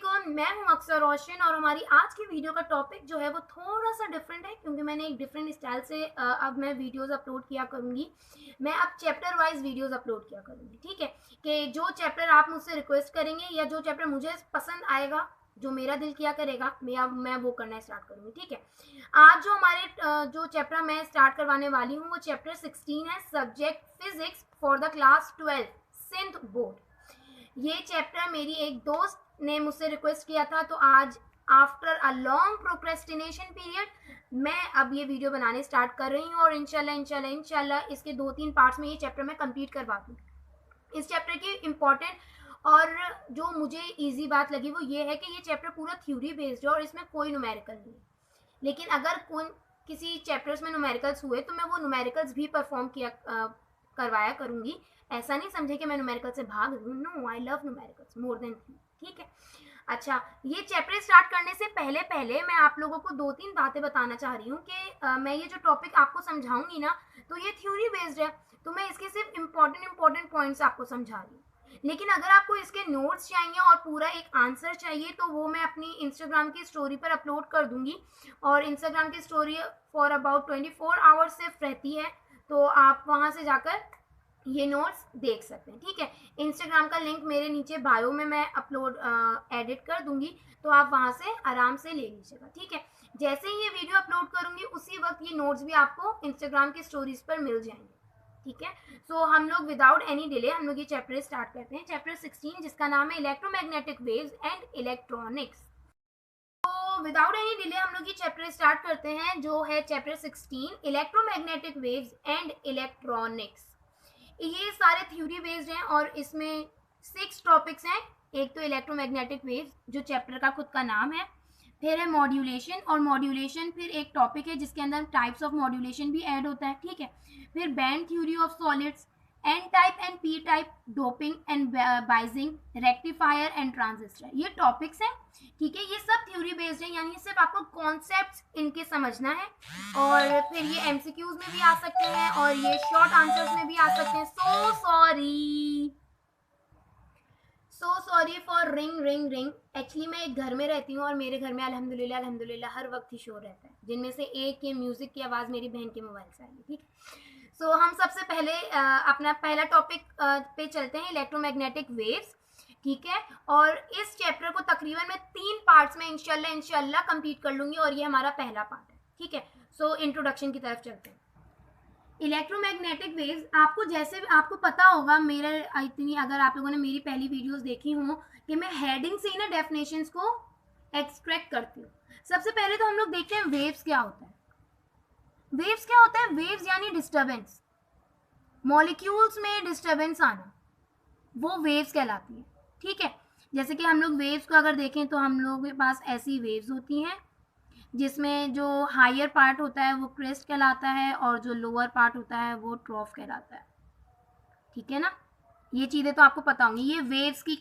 वालेकुम, मैं हूं अक्सर रोशन और हमारी आज की वीडियो का टॉपिक जो है वो थोड़ा सा डिफरेंट है क्योंकि मैंने एक डिफरेंट स्टाइल से अब मैं वीडियोस अपलोड किया करूंगी। मैं अब चैप्टर वाइज वीडियोस अपलोड किया करूंगी, ठीक है। कि जो चैप्टर आप मुझसे रिक्वेस्ट करेंगे या जो चैप्टर मुझे पसंद आएगा, जो मेरा दिल किया करेगा, मैं वो करना स्टार्ट करूंगी, ठीक है। आज जो हमारे जो चैप्टर मैं स्टार्ट करवाने वाली हूँ वो चैप्टर 16 है, subject physics for the class 12 synth board. ये चैप्टर मेरी एक दोस्त ने मुझसे रिक्वेस्ट किया था, तो आज after a long procrastination period मैं अब ये वीडियो बनाने स्टार्ट कर रही हूँ और इंशाल्लाह इंशाल्लाह इंशाल्लाह इसके 2-3 पार्ट्स में ये चैप्टर मैं कंप्लीट करवा दूँ। इस चैप्टर की इम्पॉर्टेंट और जो मुझे ईजी बात लगी वो ये है कि ये चैप्टर पूरा थ्योरी बेस्ड है और इसमें कोई न्यूमेरिकल नहीं है। लेकिन अगर किसी चैप्टर्स में न्यूमेरिकल्स हुए तो मैं वो न्यूमेरिकल्स भी परफॉर्म करवाया करूंगी। ऐसा नहीं समझे कि मैं न्यूमेरिकल से भाग रही हूँ, no, I love numericals more than, ठीक है। अच्छा, ये चैप्टर स्टार्ट करने से पहले पहले मैं आप लोगों को 2-3 बातें बताना चाह रही हूँ कि मैं ये जो टॉपिक आपको समझाऊंगी ना, तो ये थ्योरी बेस्ड है, तो मैं इसके सिर्फ इम्पोर्टेंट पॉइंट्स आपको समझा रही हूँ। लेकिन अगर आपको इसके नोट्स चाहिए और पूरा एक आंसर चाहिए तो वो मैं अपनी इंस्टाग्राम की स्टोरी पर अपलोड कर दूंगी और इंस्टाग्राम की स्टोरी फॉर अबाउट 24 आवर्स सिर्फ रहती है, तो आप वहां से जाकर ये नोट्स देख सकते हैं, ठीक है। इंस्टाग्राम का लिंक मेरे नीचे बायो में मैं अपलोड एडिट कर दूंगी, तो आप वहां से आराम से ले लीजिएगा, ठीक है। जैसे ही ये वीडियो अपलोड करूंगी उसी वक्त ये नोट्स भी आपको इंस्टाग्राम की स्टोरीज पर मिल जाएंगे, ठीक है। सो हम लोग विदाउट एनी डिले हम लोग ये चैप्टर स्टार्ट करते हैं, चैप्टर 16 जिसका नाम है इलेक्ट्रोमैग्नेटिक वेव्स एंड इलेक्ट्रॉनिक्स। तो विदाउट एनी डिले हम लोग ये चैप्टर स्टार्ट करते हैं जो है chapter 16 electromagnetic waves and electronics. ये सारे थ्योरी बेस्ड हैं और इसमें 6 टॉपिक्स हैं। एक तो इलेक्ट्रोमैग्नेटिक वेव्स जो चैप्टर का खुद का नाम है, फिर है मॉड्यूलेशन, और मॉड्यूलेशन फिर एक टॉपिक है जिसके अंदर टाइप्स ऑफ मॉड्यूलेशन भी ऐड होता है, ठीक है। फिर band theory of solids, N type and P type, doping and biasing, rectifier and transistor, ये टॉपिक्स हैं, ठीक है। ये सब थ्योरी बेस्ड है, यानी सिर्फ आपको कॉन्सेप्ट्स इनके समझना है और फिर ये एमसीक्यूज में भी आ सकते हैं और ये शॉर्ट आंसर्स में भी आ सकते हैं। So sorry for ring ring ring. Actually मैं एक घर में रहती हूँ और मेरे घर में अल्हम्दुलिल्लाह अल्हम्दुलिल्लाह हर वक्त ही शोर रहता है, जिनमें से एक के म्यूजिक की आवाज़ मेरी बहन के मोबाइल से आई, ठीक। सो हम सबसे पहले अपना पहला टॉपिक पे चलते हैं, इलेक्ट्रोमैग्नेटिक वेव्स, ठीक है। और इस चैप्टर को तकरीबन मैं 3 पार्ट्स में इंशाल्लाह कंप्लीट कर लूंगी और ये हमारा पहला पार्ट है, ठीक है। सो इंट्रोडक्शन की तरफ चलते हैं। इलेक्ट्रोमैग्नेटिक वेव्स, आपको जैसे आपको पता होगा, मेरे इतनी अगर आप लोगों ने मेरी पहली वीडियोस देखी हो कि मैं हेडिंग से ही ना डेफिनेशंस को एक्सट्रैक्ट करती हूँ। सबसे पहले तो हम लोग देखते हैं वेव्स क्या होता है। वेव्स क्या होता है? वेव्स यानी डिस्टर्बेंस, मॉलिक्यूल्स में डिस्टर्बेंस आना, वो वेव्स कहलाती है, ठीक है। जैसे कि हम लोग वेव्स को अगर देखें तो हम लोगों के पास ऐसी वेव्स होती हैं जिसमें जो हायर पार्ट होता है वो क्रेस्ट कहलाता है और जो लोअर पार्ट होता है वो ट्रॉफ कहलाता है, ठीक है ना। ये चीज़ें तो आपको पता होंगी। ये वेव्स की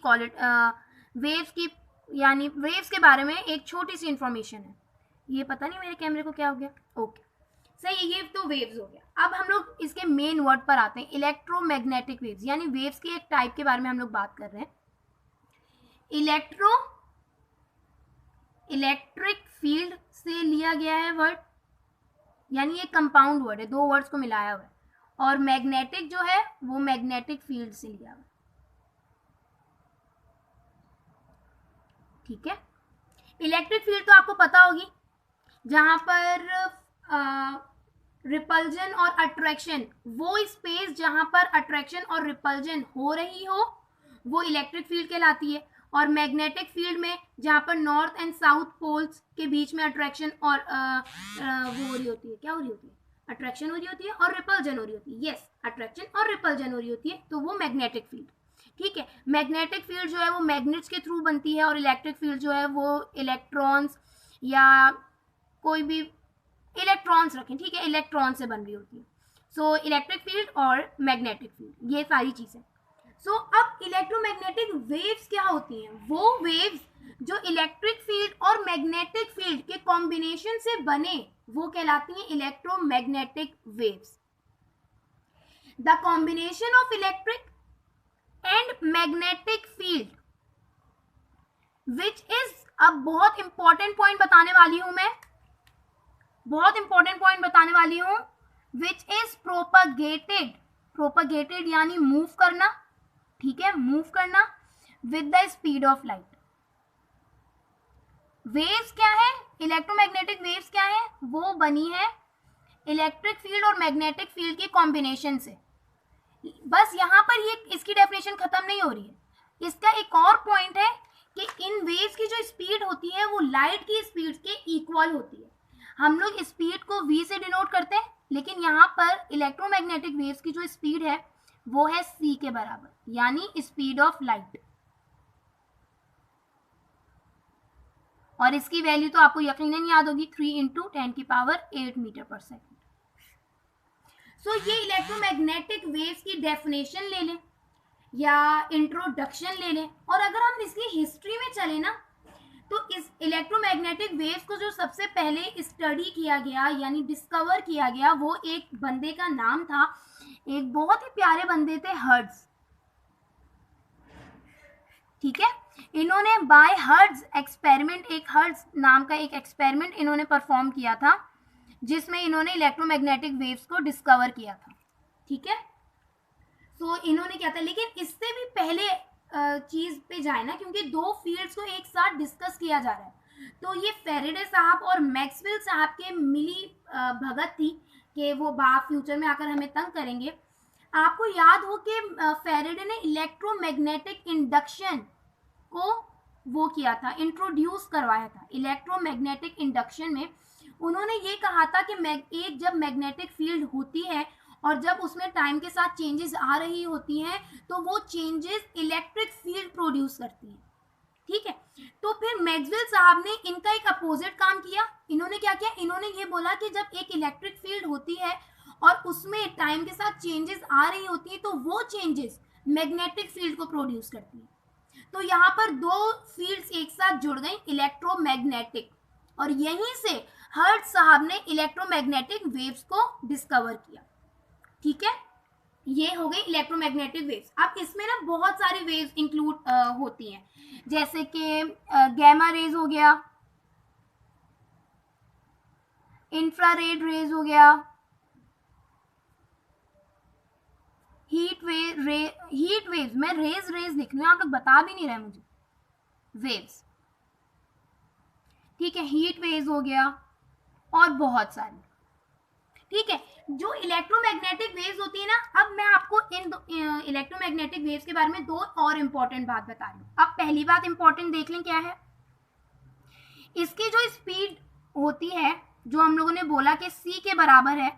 वेव्स की यानी वेव्स के बारे में एक छोटी सी इंफॉर्मेशन है। ये पता नहीं मेरे कैमरे को क्या हो गया, ओके सही। ये तो वेव्स हो गया। अब हम लोग इसके मेन वर्ड पर आते हैं, इलेक्ट्रोमैग्नेटिक वेव्स, यानी वेव्स की एक टाइप के बारे में हम लोग बात कर रहे हैं। इलेक्ट्रिक फील्ड से लिया गया है वर्ड, यानी ये कंपाउंड वर्ड है, 2 वर्ड्स को मिलाया हुआ है। और मैग्नेटिक जो है वो मैग्नेटिक फील्ड से लिया हुआ है, ठीक है। इलेक्ट्रिक फील्ड तो आपको पता होगी, जहां पर रिपल्जन और अट्रैक्शन, वो स्पेस जहां पर अट्रैक्शन और रिपल्जन हो रही हो वो इलेक्ट्रिक फील्ड कहलाती है। और मैग्नेटिक फील्ड में जहां पर नॉर्थ एंड साउथ पोल्स के बीच में अट्रैक्शन और वो हो रही होती है, क्या हो रही होती है? अट्रैक्शन हो रही होती है और रिपल्जन हो रही होती है, यस, अट्रैक्शन और रिपल्जन हो रही होती है, तो वो मैग्नेटिक फील्ड, ठीक है। मैग्नेटिक फील्ड जो है वो मैग्नेट्स के थ्रू बनती है और इलेक्ट्रिक फील्ड जो है वो इलेक्ट्रॉन्स या कोई भी इलेक्ट्रॉन्स रखें, ठीक है, इलेक्ट्रॉन से बन रही होती है। सो इलेक्ट्रिक फील्ड और मैग्नेटिक फील्ड, ये सारी चीजें। सो अब इलेक्ट्रोमैग्नेटिक वेव्स क्या होती हैं? वो वेव्स जो इलेक्ट्रिक फील्ड और मैग्नेटिक फील्ड के कॉम्बिनेशन से बने वो कहलाती हैं electromagnetic waves. The combination of electric and magnetic field which is, अब बहुत इंपॉर्टेंट पॉइंट बताने वाली हूं मैं, बहुत इंपॉर्टेंट पॉइंट बताने वाली हूं, विच इज प्रोपगेटेड, प्रोपगेटेड यानी मूव करना, ठीक है, मूव करना with the speed of light. Waves क्या है, इलेक्ट्रोमैग्नेटिक वेव्स क्या है, वो बनी है इलेक्ट्रिक फील्ड और मैग्नेटिक फील्ड के कॉम्बिनेशन से। बस यहाँ पर ये इसकी डेफिनेशन खत्म नहीं हो रही है। इसका एक और पॉइंट है कि इन वेव्स की जो स्पीड होती है वो लाइट की स्पीड के इक्वल होती है। हम लोग स्पीड को v से डिनोट करते हैं, लेकिन यहाँ पर इलेक्ट्रोमैग्नेटिक वेव्स की जो स्पीड है वो है c के बराबर, यानी स्पीड ऑफ लाइट। और इसकी वैल्यू तो आपको यकीनन याद होगी, 3 × 10⁸ मीटर पर सेकेंड। सो ये इलेक्ट्रोमैग्नेटिक वेव्स की डेफिनेशन ले लें या इंट्रोडक्शन ले लें, और अगर हम इसकी हिस्ट्री में चले ना, तो इस इलेक्ट्रोमैग्नेटिक वेव्स को जो सबसे पहले स्टडी किया गया यानी डिस्कवर किया गया, वो एक बंदे का नाम था, एक बहुत ही प्यारे बंदे थे, हर्ट्ज, ठीक है। इन्होंने बाय हर्ट्ज एक्सपेरिमेंट, एक हर्ट्ज नाम का एक एक्सपेरिमेंट इन्होंने परफॉर्म किया था, जिसमें इन्होंने इलेक्ट्रोमैग्नेटिक वेव्स को डिस्कवर किया था, ठीक है। तो इन्होंने क्या था, लेकिन इससे भी पहले चीज पे जाए ना, क्योंकि दो फील्ड्स को एक साथ डिस्कस किया जा रहा है, तो ये फेरेडे साहब और मैक्सवेल साहब के मिली भगत थी कि वो बाप फ्यूचर में आकर हमें तंग करेंगे। आपको याद हो कि फेरेडे ने इलेक्ट्रोमैग्नेटिक इंडक्शन को वो किया था, इंट्रोड्यूस करवाया था। इलेक्ट्रोमैग्नेटिक इंडक्शन में उन्होंने ये कहा था कि एक जब मैग्नेटिक फील्ड होती है और जब उसमें टाइम के साथ चेंजेस आ रही होती हैं, तो वो चेंजेस इलेक्ट्रिक फील्ड प्रोड्यूस करती है, ठीक है। तो फिर मैक्सवेल साहब ने इनका एक अपोजिट काम किया। इन्होंने क्या किया, इन्होंने ये बोला कि जब एक इलेक्ट्रिक फील्ड होती है और उसमें टाइम के साथ चेंजेस आ रही होती है, तो वो चेंजेस मैग्नेटिक फील्ड को प्रोड्यूस करती है। तो यहाँ पर दो फील्ड्स एक साथ जुड़ गई, इलेक्ट्रोमैग्नेटिक, और यहीं से हर्ट्ज साहब ने इलेक्ट्रोमैग्नेटिक वेव्स को डिस्कवर किया, ठीक है। ये हो गई इलेक्ट्रोमैग्नेटिक वेव्स। अब इसमें ना बहुत सारी वेव्स इंक्लूड होती हैं, जैसे कि गैमा रेज हो गया, इंफ्रारेड रेज हो गया, हीट वेव्स, मैं रेज लिख रही हूँ, आप लोग बता भी नहीं रहे मुझे, वेव्स, ठीक है, हीट वेव्स हो गया और बहुत सारी, ठीक है। जो इलेक्ट्रोमैग्नेटिक वेव्स होती है ना, अब मैं आपको इन इलेक्ट्रोमैग्नेटिक वेव्स के बारे में दो और इम्पोर्टेंट बात बता रही हूँ। अब पहली बात इम्पोर्टेंट देख लें, क्या है, इसकी जो स्पीड होती है, जो हम लोगों ने बोला कि c के बराबर है,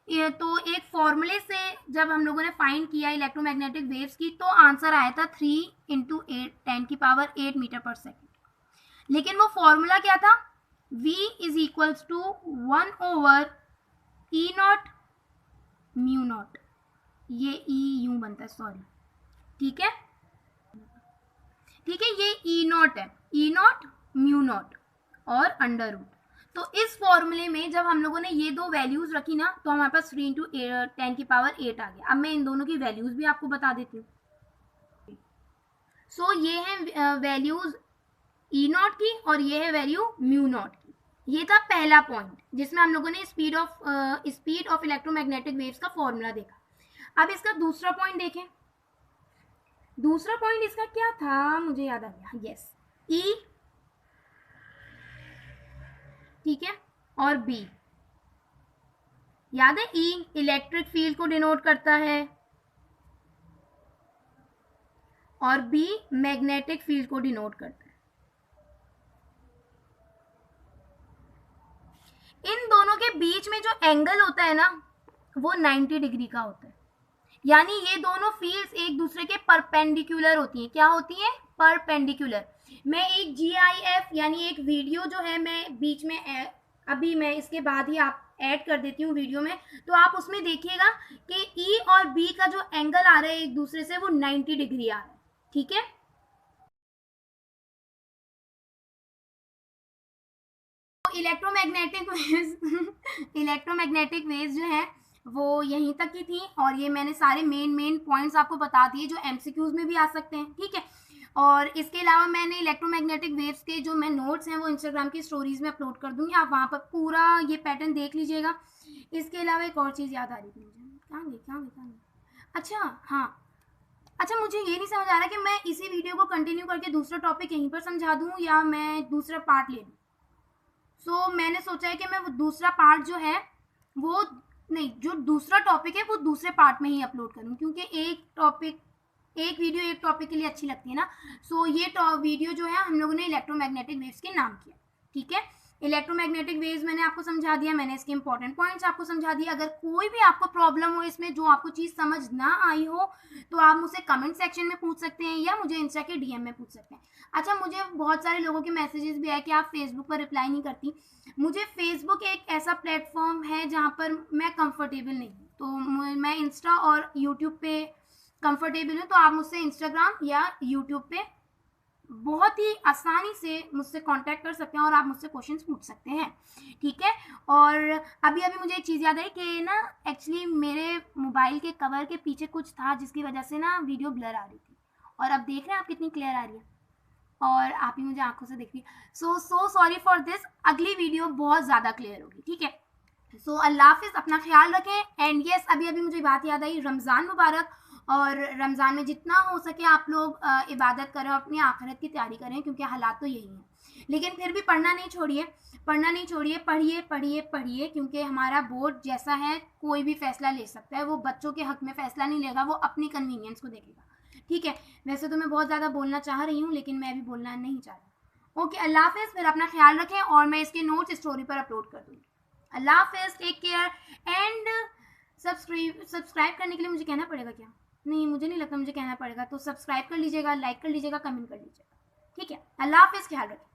तो एक फॉर्मूले से जब हम लोगों ने फाइंड किया इलेक्ट्रोमैग्नेटिक वेव्स की, तो आंसर आया था 3 × 10⁸ मीटर पर सेकेंड। लेकिन वो फॉर्मूला क्या था, v = 1/E0 μ0, ये E यूं बनता है, सॉरी, ठीक है, ठीक है, ये E0 है, E0 μ0 और अंडर रूट। तो इस फॉर्मूले में जब हम लोगों ने ये दो वैल्यूज रखी ना, तो हमारे पास 3 × 10⁸ आ गया। अब मैं इन दोनों की वैल्यूज भी आपको बता देती हूँ। सो ये है वैल्यूज E0 की और ये है वैल्यू μ0 की। ये था पहला पॉइंट, जिसमें हम लोगों ने स्पीड ऑफ इलेक्ट्रोमैग्नेटिक वेव्स का फॉर्मूला देखा। अब इसका दूसरा पॉइंट देखें। दूसरा पॉइंट इसका क्या था, मुझे याद आ गया, यस, E, ठीक है, और B, याद है, E इलेक्ट्रिक फील्ड को डिनोट करता है और B मैग्नेटिक फील्ड को डिनोट करता है। इन दोनों के बीच में जो एंगल होता है ना, वो 90 डिग्री का होता है, यानी ये दोनों फील्ड्स एक दूसरे के परपेंडिकुलर होती हैं। क्या होती हैं, परपेंडिकुलर। मैं एक GIF यानी एक वीडियो जो है मैं बीच में अभी मैं इसके बाद ही आप ऐड कर देती हूँ वीडियो में, तो आप उसमें देखिएगा कि E और B का जो एंगल आ रहा है एक दूसरे से, वो 90 डिग्री आ रहा है, ठीक है। इलेक्ट्रोमैग्नेटिक वेव्स जो है वो यहीं तक की थी, और ये मैंने सारे मेन पॉइंट्स आपको बता दिए जो MCQs में भी आ सकते हैं, ठीक है। और इसके अलावा मैंने इलेक्ट्रोमैग्नेटिक वेव्स के जो मैं नोट्स हैं वो इंस्टाग्राम की स्टोरीज़ में अपलोड कर दूँगी, आप वहाँ पर पूरा ये पैटर्न देख लीजिएगा। इसके अलावा एक और चीज़ याद आ रही थी मुझे, कहाँ गई? अच्छा हाँ, अच्छा मुझे ये नहीं समझ आ रहा कि मैं इसी वीडियो को कंटिन्यू करके दूसरा टॉपिक यहीं पर समझा दूँ या मैं दूसरा पार्ट ले लूँ। मैंने सोचा है कि मैं वो दूसरा पार्ट जो है वो नहीं, जो दूसरा टॉपिक है वो दूसरे पार्ट में ही अपलोड करूँ, क्योंकि एक वीडियो एक टॉपिक के लिए अच्छी लगती है ना। ये वीडियो जो है हम लोगों ने इलेक्ट्रोमैग्नेटिक वेव्स के नाम किया, ठीक है। इलेक्ट्रोमैग्नेटिक वेव्स मैंने आपको समझा दिया, मैंने इसके इंपॉर्टेंट पॉइंट्स आपको समझा दिया। अगर कोई भी आपको प्रॉब्लम हो इसमें, जो आपको चीज़ समझ ना आई हो, तो आप मुझसे कमेंट सेक्शन में पूछ सकते हैं या मुझे इंस्टा के डीएम में पूछ सकते हैं। अच्छा, मुझे बहुत सारे लोगों के मैसेजेस भी आए कि आप फेसबुक पर रिप्लाई नहीं करती। मुझे फेसबुक एक ऐसा प्लेटफॉर्म है जहाँ पर मैं कंफर्टेबल नहीं हूँ, तो मैं इंस्टा और यूट्यूब पे कंफर्टेबल हूँ। तो आप मुझसे इंस्टाग्राम या यूट्यूब पे बहुत ही आसानी से मुझसे कांटेक्ट कर सकते हैं और आप मुझसे क्वेश्चंस पूछ सकते हैं, ठीक है। और अभी मुझे एक चीज़ याद आई कि ना एक्चुअली मेरे मोबाइल के कवर के पीछे कुछ था जिसकी वजह से ना वीडियो ब्लर आ रही थी, और अब देख रहे हैं आप कितनी क्लियर आ रही है, और आप ही मुझे आंखों से देख रही है। सो सॉरी फॉर दिस, अगली वीडियो बहुत ज़्यादा क्लियर होगी, ठीक है। अल्लाह हाफिज़, अपना ख्याल रखें। एंड यस, अभी मुझे बात याद आई, रमज़ान मुबारक। और रमज़ान में जितना हो सके आप लोग इबादत करें, अपनी आखिरत की तैयारी करें, क्योंकि हालात तो यही हैं। लेकिन फिर भी पढ़ना नहीं छोड़िए, पढ़िए, क्योंकि हमारा बोर्ड जैसा है, कोई भी फैसला ले सकता है। वो बच्चों के हक में फैसला नहीं लेगा, वो अपनी कन्वीनियंस को देखेगा, ठीक है। वैसे तो मैं बहुत ज़्यादा बोलना चाह रही हूँ, लेकिन मैं अभी बोलना नहीं चाह रही। ओके, अल्लाह हाफिज़, फिर अपना ख्याल रखें, और मैं इसके नोट्स स्टोरी पर अपलोड कर दूँगी। अल्लाह हाफिज़, टेक केयर। एंड सब्सक्राइब करने के लिए मुझे कहना पड़ेगा क्या? नहीं, मुझे नहीं लगता मुझे कहना पड़ेगा। तो सब्सक्राइब कर लीजिएगा, लाइक कर लीजिएगा, कमेंट कर लीजिएगा, ठीक है। अल्लाह हाफिज़, ख्याल रखिए।